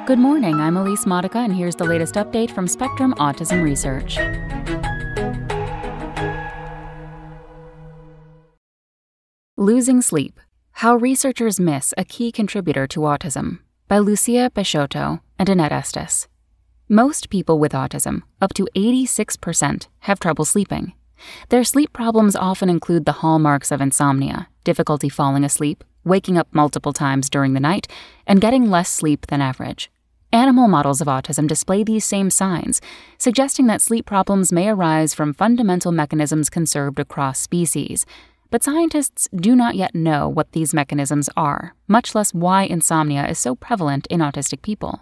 Good morning, I'm Elise Modica, and here's the latest update from Spectrum Autism Research. Losing Sleep: How Researchers Miss a Key Contributor to Autism by Lucia Peixoto and Annette Estes. Most people with autism, up to 86%, have trouble sleeping. Their sleep problems often include the hallmarks of insomnia, difficulty falling asleep, waking up multiple times during the night, and getting less sleep than average. Animal models of autism display these same signs, suggesting that sleep problems may arise from fundamental mechanisms conserved across species. But scientists do not yet know what these mechanisms are, much less why insomnia is so prevalent in autistic people.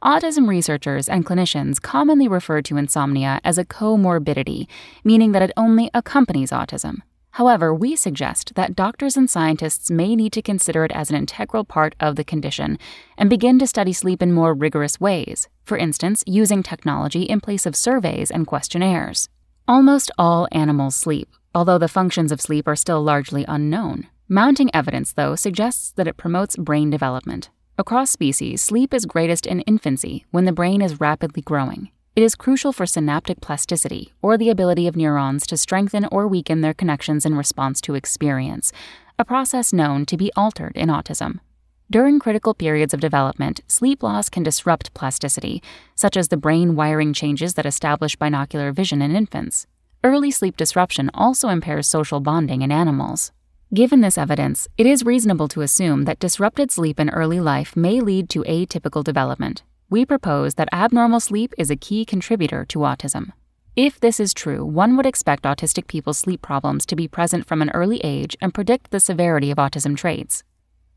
Autism researchers and clinicians commonly refer to insomnia as a comorbidity, meaning that it only accompanies autism. However, we suggest that doctors and scientists may need to consider it as an integral part of the condition and begin to study sleep in more rigorous ways, for instance, using technology in place of surveys and questionnaires. Almost all animals sleep, although the functions of sleep are still largely unknown. Mounting evidence, though, suggests that it promotes brain development. Across species, sleep is greatest in infancy when the brain is rapidly growing. It is crucial for synaptic plasticity, or the ability of neurons to strengthen or weaken their connections in response to experience, a process known to be altered in autism. During critical periods of development, sleep loss can disrupt plasticity, such as the brain wiring changes that establish binocular vision in infants. Early sleep disruption also impairs social bonding in animals. Given this evidence, it is reasonable to assume that disrupted sleep in early life may lead to atypical development. We propose that abnormal sleep is a key contributor to autism. If this is true, one would expect autistic people's sleep problems to be present from an early age and predict the severity of autism traits.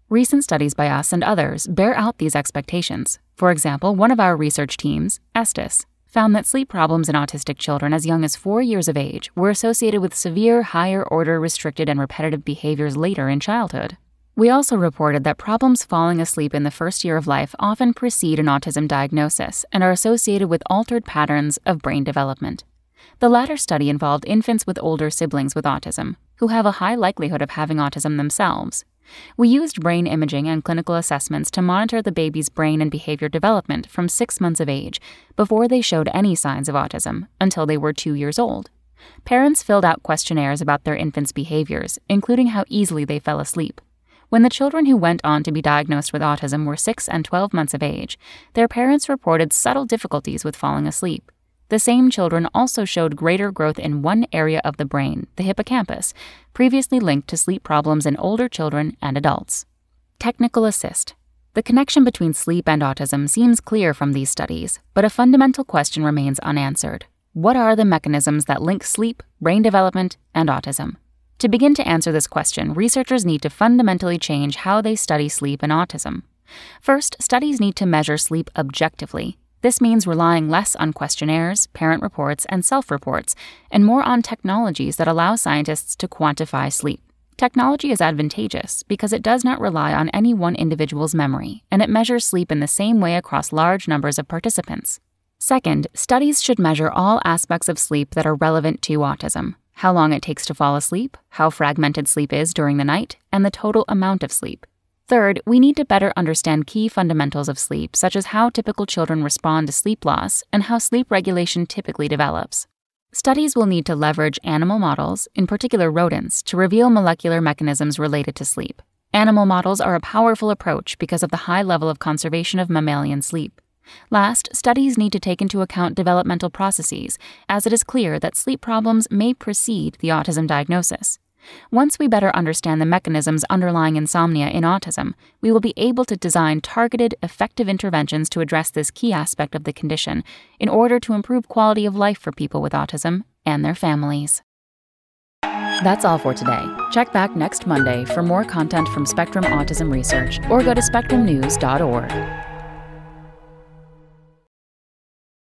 Recent studies by us and others bear out these expectations. For example, one of our research teams, Estes, found that sleep problems in autistic children as young as 4 years of age were associated with severe higher-order restricted and repetitive behaviors later in childhood. We also reported that problems falling asleep in the first year of life often precede an autism diagnosis and are associated with altered patterns of brain development. The latter study involved infants with older siblings with autism, who have a high likelihood of having autism themselves. We used brain imaging and clinical assessments to monitor the baby's brain and behavior development from 6 months of age, before they showed any signs of autism, until they were 2 years old. Parents filled out questionnaires about their infants' behaviors, including how easily they fell asleep. When the children who went on to be diagnosed with autism were 6 and 12 months of age, their parents reported subtle difficulties with falling asleep. The same children also showed greater growth in one area of the brain, the hippocampus, previously linked to sleep problems in older children and adults. Technical assist. The connection between sleep and autism seems clear from these studies, but a fundamental question remains unanswered. What are the mechanisms that link sleep, brain development, and autism? To begin to answer this question, researchers need to fundamentally change how they study sleep and autism. First, studies need to measure sleep objectively. This means relying less on questionnaires, parent reports, and self-reports, and more on technologies that allow scientists to quantify sleep. Technology is advantageous because it does not rely on any one individual's memory, and it measures sleep in the same way across large numbers of participants. Second, studies should measure all aspects of sleep that are relevant to autism: how long it takes to fall asleep, how fragmented sleep is during the night, and the total amount of sleep. Third, we need to better understand key fundamentals of sleep, such as how typical children respond to sleep loss and how sleep regulation typically develops. Studies will need to leverage animal models, in particular rodents, to reveal molecular mechanisms related to sleep. Animal models are a powerful approach because of the high level of conservation of mammalian sleep. Last, studies need to take into account developmental processes, as it is clear that sleep problems may precede the autism diagnosis. Once we better understand the mechanisms underlying insomnia in autism, we will be able to design targeted, effective interventions to address this key aspect of the condition in order to improve quality of life for people with autism and their families. That's all for today. Check back next Monday for more content from Spectrum Autism Research, or go to spectrumnews.org.